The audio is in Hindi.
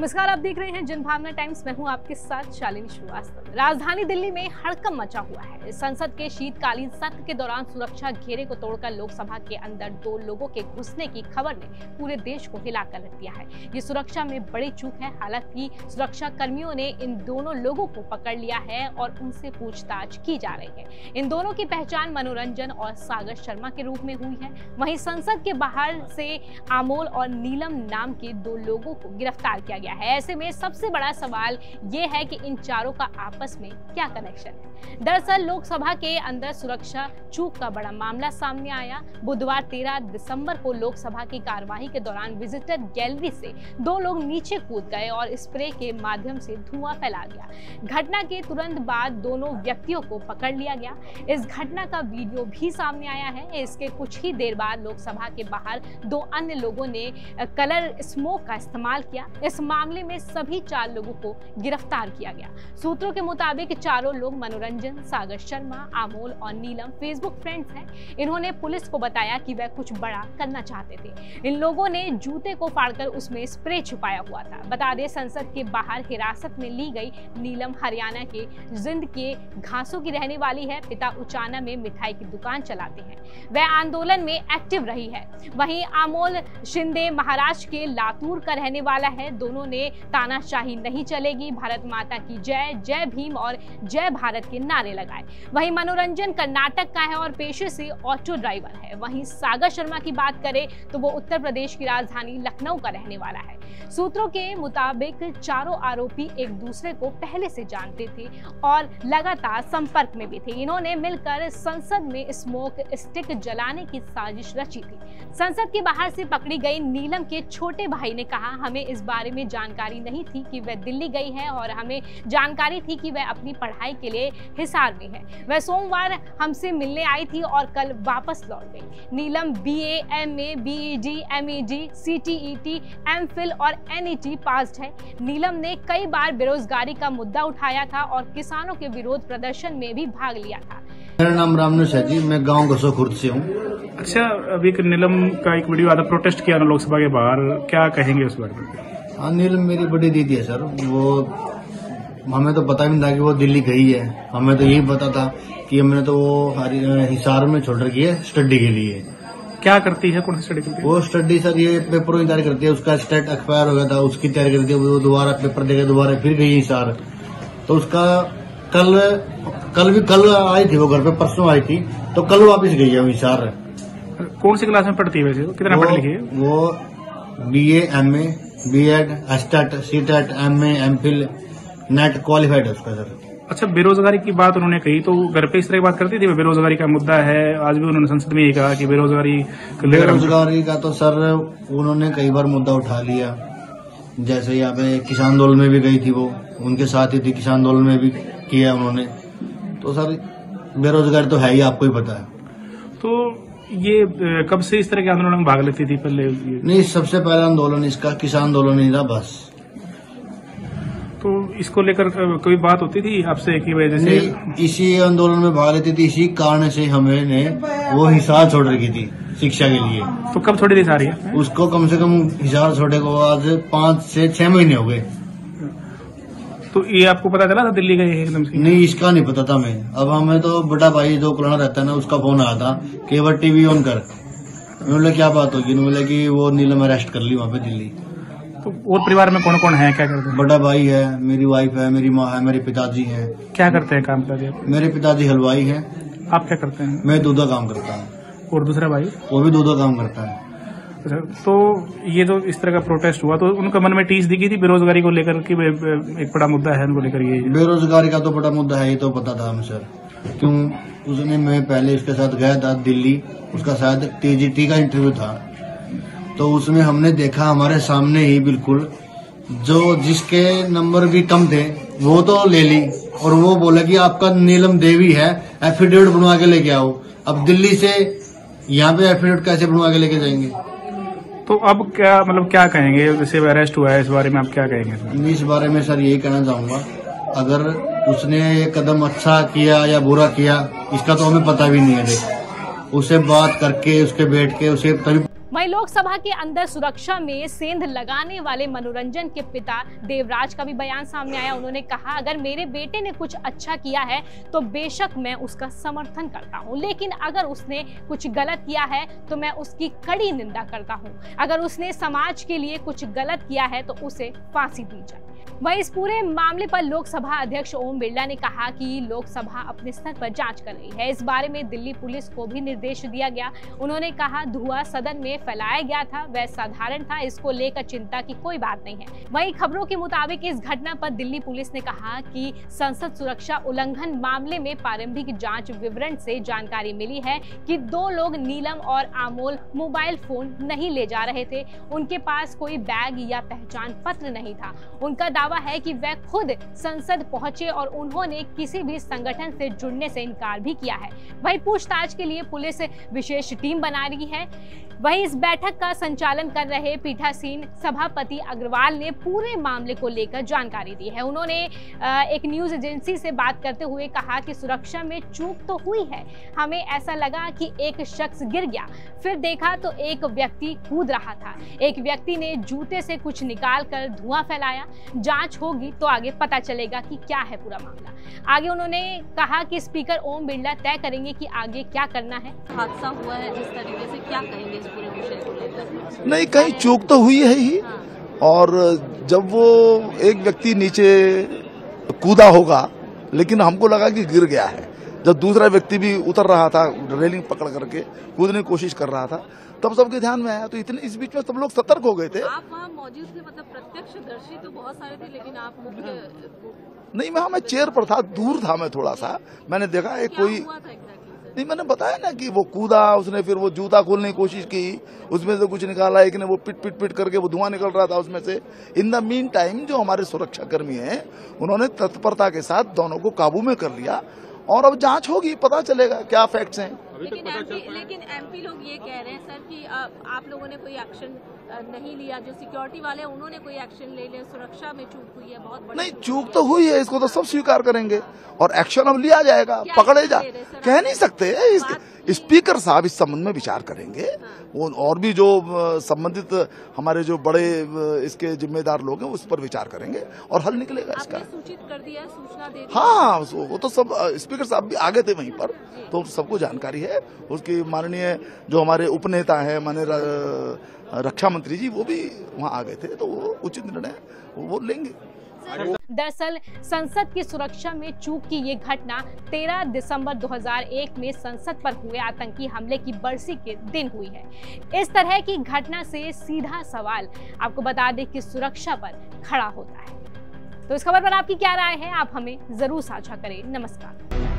नमस्कार, आप देख रहे हैं जनभावना टाइम्स। मैं हूं आपके साथ शालिनी श्रीवास्तव। राजधानी दिल्ली में हड़कंप मचा हुआ है। संसद के शीतकालीन सत्र के दौरान सुरक्षा घेरे को तोड़कर लोकसभा के अंदर 2 लोगों के घुसने की खबर ने पूरे देश को हिलाकर रख दिया है। ये सुरक्षा में बड़ी चूक है। हालांकि सुरक्षा कर्मियों ने इन दोनों लोगों को पकड़ लिया है और उनसे पूछताछ की जा रही है। इन दोनों की पहचान मनोरंजन और सागर शर्मा के रूप में हुई है। वहीं संसद के बाहर से अमोल और नीलम नाम के 2 लोगों को गिरफ्तार किया गया है। ऐसे में सबसे बड़ा सवाल ये है कि इन चारों का आपस में क्या कनेक्शन है। दरअसल लोकसभा के अंदर सुरक्षा चूक का बड़ा मामला सामने आया। बुधवार 13 दिसंबर को लोकसभा की कार्यवाही के दौरान विजिटर गैलरी से 2 लोग नीचे कूद गए और स्प्रे के माध्यम से धुआं फैला दिया। घटना के तुरंत बाद दोनों व्यक्तियों को पकड़ लिया गया। इस घटना का वीडियो भी सामने आया है। इसके कुछ ही देर बाद लोकसभा के बाहर 2 अन्य लोगों ने कलर स्मोक का इस्तेमाल किया। इस मामले में सभी 4 लोगों को गिरफ्तार किया गया। सूत्रों के मुताबिक चारों लोग मनोरंजन, सागर शर्मा, अमोल और नीलम फेसबुक फ्रेंड्स हैं। इन्होंने पुलिस को बताया कि वह कुछ बड़ा करना चाहते थे। इन लोगों ने जूते को फाड़कर उसमें स्प्रे छुपाया हुआ था। बता दें, संसद के बाहर हिरासत में ली गई नीलम हरियाणा के जिंद के घासों की रहने वाली है। पिता उचाना में मिठाई की दुकान चलाते हैं। वह आंदोलन में एक्टिव रही है। वहीं अमोल शिंदे महाराष्ट्र के लातूर का रहने वाला है। दोनों ने तानाशाही नहीं चलेगी, भारत माता की जय, जय भीम और जय भारत के नारे लगाए। वहीं मनोरंजन कर्नाटक का है और पेशे से ऑटो ड्राइवर है। वहीं सागर शर्मा की बात करें तो वो उत्तर प्रदेश की राजधानी लखनऊ का रहने वाला है। सूत्रों के मुताबिक चारों आरोपी एक दूसरे को पहले से जानते थे और लगातार संपर्क में भी थे। इन्होंने मिलकर संसद में स्मोक स्टिक जलाने की साजिश रची थी। संसद के बाहर से पकड़ी गई नीलम के छोटे भाई ने कहा, हमें इस बारे में जानकारी नहीं थी कि वह दिल्ली गई है और हमें जानकारी थी कि वह अपनी पढ़ाई के लिए हिसार में है। वह सोमवार हमसे मिलने आई थी और कल वापस लौट गई। नीलम BA, MA, BEd, MEd, CTET, MPhil और NET पास्ड है। नीलम ने कई बार बेरोजगारी का मुद्दा उठाया था और किसानों के विरोध प्रदर्शन में भी भाग लिया था। मेरा नाम रामनुश है जी, मैं गांव घसो खुर्द से हूँ। अच्छा, अभी नीलम का एक वीडियो आधा प्रोटेस्ट किया ना लोकसभा के बाहर, क्या कहेंगे उस बारे में? हाँ, नीलम मेरी बड़ी दीदी है सर। वो हमें तो पता भी नहीं था कि वो दिल्ली गई है। हमें तो यही पता था कि हमने तो वो हिसार में छोड़ रखी है स्टडी के लिए। क्या करती है, कौन सी स्टडी करती है? वो स्टडी सर ये पेपरों की तैयारी करती है। उसका स्टेट एक्सपायर हो गया था, उसकी तैयारी करती है। वो दोबारा पेपर देकर दोबारा फिर गई हिसार। तो उसका कल आई थी वो घर पे, परसों आई थी, तो कल वापस गई है हिसार। कौन सी क्लास में पढ़ती है वैसे? कितना पढ़ लिखी है वो? BA, MA, BEd, STAT, CTET, MA, MPhil, net qualified है उसका सर। अच्छा, बेरोजगारी की बात उन्होंने कही तो घर पे इस तरह की बात करती थी? बेरोजगारी का मुद्दा है, आज भी उन्होंने संसद में ये कहा कि बेरोजगारी का तो सर उन्होंने कई बार मुद्दा उठा लिया। जैसे यहाँ पे किसान आंदोलन में भी गई थी, वो उनके साथ ही थी। किसान आंदोलन में भी किया उन्होंने। तो सर बेरोजगारी तो है ही, आपको ही पता है। तो ये कब से इस तरह के आंदोलन में भाग लेती थी पहले? नहीं, सबसे पहला आंदोलन इसका किसान आंदोलन ही था बस। तो इसको लेकर कोई बात होती थी आपसे की वजह से? इसी आंदोलन में भाग लेती थी। इसी कारण से हमें वो हिसार छोड़ रखी थी शिक्षा के लिए। तो कब छोड़ी थी सारी? उसको कम से कम हिसार छोड़े को आज 5 से 6 महीने हो गए। तो ये आपको पता चला था दिल्ली गई है एकदम से? नहीं, इसका नहीं पता था मैं। अब हमें तो बड़ा भाई जो पुराना रहता है ना, उसका फोन आया था, केवल TV ऑन कर। बोले क्या बात होगी? बोले कि वो नीलम अरेस्ट कर ली वहाँ पे दिल्ली। तो और परिवार में कौन कौन है, क्या करते हैं? बड़ा भाई है, मेरी वाइफ है, मेरी माँ है, मेरे पिताजी हैं। क्या करते हैं काम पिताजी? मेरे पिताजी हलवाई हैं। आप क्या करते हैं? मैं दूध का काम करता हूँ। और दूसरा भाई? वो भी दूध का काम करता है। तो ये जो इस तरह का प्रोटेस्ट हुआ तो उनका मन में टीस दिखी थी बेरोजगारी को लेकर कि एक बड़ा मुद्दा है उनको लेकर? ये बेरोजगारी का तो बड़ा मुद्दा है, ये तो पता था हमें सर। क्यों उसने, मैं पहले उसके साथ गया था दिल्ली। उसका शायद TGT का इंटरव्यू था, तो उसमें हमने देखा हमारे सामने ही बिल्कुल, जो जिसके नंबर भी कम थे वो तो ले ली। और वो बोला कि आपका नीलम देवी है, एफिडेविट बनवा के लेके आओ। अब दिल्ली से यहाँ पे एफिडेविट कैसे बनवा के लेके जाएंगे? तो अब क्या मतलब क्या कहेंगे, जैसे अरेस्ट हुआ है इस बारे में आप क्या कहेंगे? इस बारे में सर यही कहना चाहूंगा, अगर उसने ये कदम अच्छा किया या बुरा किया इसका तो हमें पता भी नहीं है। देख, उससे बात करके उसके बैठ के उसे तभी वहीं लोकसभा के अंदर सुरक्षा में सेंध लगाने वाले मनोरंजन के पिता देवराज का भी बयान सामने आया। उन्होंने कहा, अगर मेरे बेटे ने कुछ अच्छा किया है तो बेशक मैं उसका समर्थन करता हूं, लेकिन अगर उसने कुछ गलत किया है तो मैं उसकी कड़ी निंदा करता हूं। अगर उसने समाज के लिए कुछ गलत किया है तो उसे फांसी दी जाए। वहीं इस पूरे मामले पर लोकसभा अध्यक्ष ओम बिरला ने कहा कि लोकसभा अपने स्तर पर जांच कर रही है। इस बारे में दिल्ली पुलिस को भी निर्देश दिया गया। उन्होंने कहा, धुआं सदन में फैलाया गया था, वह साधारण था, इसको लेकर चिंता की कोई बात नहीं है। वहीं खबरों के मुताबिक इस घटना पर दिल्ली पुलिस ने कहा कि संसद सुरक्षा उल्लंघन मामले में प्रारंभिक जांच विवरण से जानकारी मिली है कि 2 लोग नीलम और आमोल मोबाइल फोन नहीं ले जा रहे थे। उनके पास कोई बैग या पहचान पत्र नहीं था। उनका दावा है कि वह खुद संसद पहुंचे और उन्होंने किसी भी संगठन से जुड़ने से इनकार भी किया है। वहीं पूछताछ के लिए पुलिस विशेष टीम बना रही है। वहीं इस बैठक का संचालन कर रहे पीठासीन सभापति अग्रवाल ने पूरे मामले को लेकर जानकारी दी है। उन्होंने एक न्यूज एजेंसी से बात करते हुए कहा कि सुरक्षा में चूक तो हुई है, हमें ऐसा लगा कि एक शख्स गिर गया, फिर देखा तो एक व्यक्ति कूद रहा था, एक व्यक्ति ने जूते से कुछ निकाल कर धुआं फैलाया। जांच होगी तो आगे पता चलेगा कि क्या है पूरा मामला। आगे उन्होंने कहा कि स्पीकर ओम बिरला तय करेंगे कि आगे क्या करना है। हादसा हुआ है जिस तरीके से, क्या कहेंगे इस पूरे विषय को लेकर? नहीं, कहीं चूक तो हुई है ही। और जब वो एक व्यक्ति नीचे कूदा होगा, लेकिन हमको लगा कि गिर गया है। जब दूसरा व्यक्ति भी उतर रहा था, रेलिंग पकड़ करके कूदने की कोशिश कर रहा था, तब सबके ध्यान में आया। तो इतने इस बीच में सब लोग सतर्क हो गए थे। आप वहाँ मौजूद थे, मतलब प्रत्यक्षदर्शी तो बहुत सारे थे, लेकिन आप मुख्य नहीं, मैं चेयर पर था, दूर था मैं थोड़ा सा। मैंने देखा एक कोई हुआ था एग्जैक्टली? नहीं, मैंने बताया ना कि वो कूदा, उसने फिर वो जूता खोलने की कोशिश की, उसमें से कुछ निकाला, एक ने वो पिट करके वो धुआं निकल रहा था उसमें से। इन द मीन टाइम जो हमारे सुरक्षा कर्मी हैं, उन्होंने तत्परता के साथ दोनों को काबू में कर लिया और अब जांच होगी, पता चलेगा क्या फैक्ट्स हैं। लेकिन एमपी लोग ये कह रहे हैं सर कि आप लोगों ने कोई एक्शन नहीं लिया, जो सिक्योरिटी वाले हैं उन्होंने कोई एक्शन ले लिया, सुरक्षा में चूक हुई है, बहुत बड़ी नहीं, चूक तो हुई है, इसको तो सब स्वीकार करेंगे और एक्शन अब लिया जाएगा, पकड़े जा। कह नहीं सकते, स्पीकर साहब इस संबंध में विचार करेंगे। वो और भी जो संबंधित हमारे जो बड़े इसके जिम्मेदार लोग हैं उस पर विचार करेंगे और हल निकलेगा इसका। सूचित कर दिया है, सूचना दे दी? हाँ, वो तो सब स्पीकर साहब भी आगे थे वहीं पर, तो सबको जानकारी है। उसकी माननीय जो हमारे उपनेता है, माननीय रक्षा मंत्री जी, वो भी वहाँ आ गए थे, तो वो उचित निर्णय वो लेंगे। दरअसल संसद की सुरक्षा में चूक की ये घटना 13 दिसंबर 2001 में संसद पर हुए आतंकी हमले की बरसी के दिन हुई है। इस तरह की घटना से सीधा सवाल आपको बता दें कि सुरक्षा पर खड़ा होता है। तो इस खबर पर आपकी क्या राय है, आप हमें जरूर साझा करें। नमस्कार।